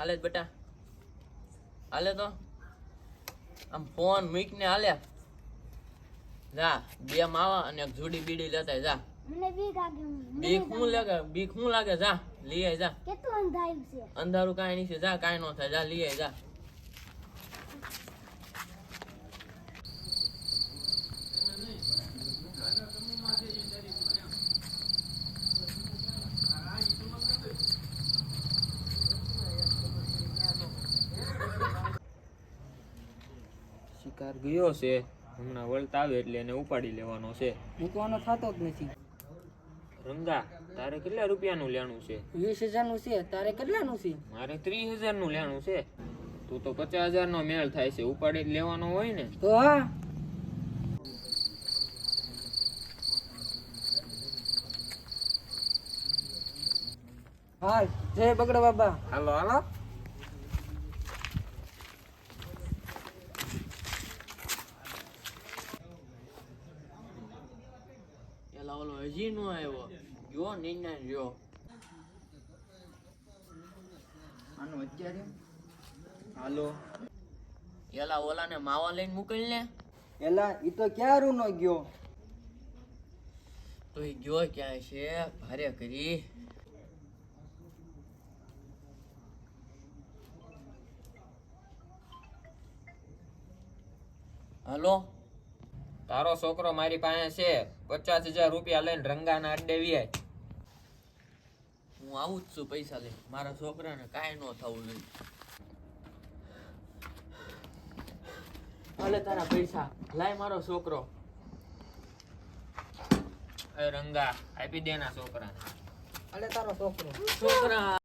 હાલે બેટા હાલે તો આમ ફોન મૂકને હાલે જા બે માવા અને એક જુડી બીડી લેતા જા મને બીક લાગે બીક હું લાગે જા લઈ આય જા કેટલું અંધારું છે અંધારું કાંઈ નહીં છે જા કાંઈ ન થાય જા લઈ આય જા શિકાર ગયો છે હમણાં વળતા આવે એટલે એને ઉપાડી લેવાનો છે મૂકવાનો થતો જ નથી. રંગા તારે કેટલા રૂપિયાનું લેણું છે 20,000 નું છે. તારે કેટલાનું છે? મારે 30,000 નું લેણું છે તું તો 50,000 નો મેળ થાય છે ઉપાડી જ લેવાનો હોય ને તો હા હાલ જય બગડો બાબા. હાલો હાલો એલા ઓલો હજી નો આવ્યો ગયો નિર્ણય રહ્યો આનો અત્યારે હાલો એલા ઓલાને માવા લઈને મોકલી ને એલા ઈ તો ક્યારું નો ગયો. તો એ ગયો ક્યાંય છે ભારે કરી હાલો તારો છોકરો મારી પાસે છે 50,000 રૂપિયા લઈને રંગાના અડ્ડે વ્યાય હું આવું જ છું પૈસા લઈને મારા છોકરાને કાંઈ ન થવું જોઈએ હાલે તારા પૈસા લાય મારો છોકરો એ રંગા આપી દે ના છોકરાને અલે તારો છોકરો છોકરા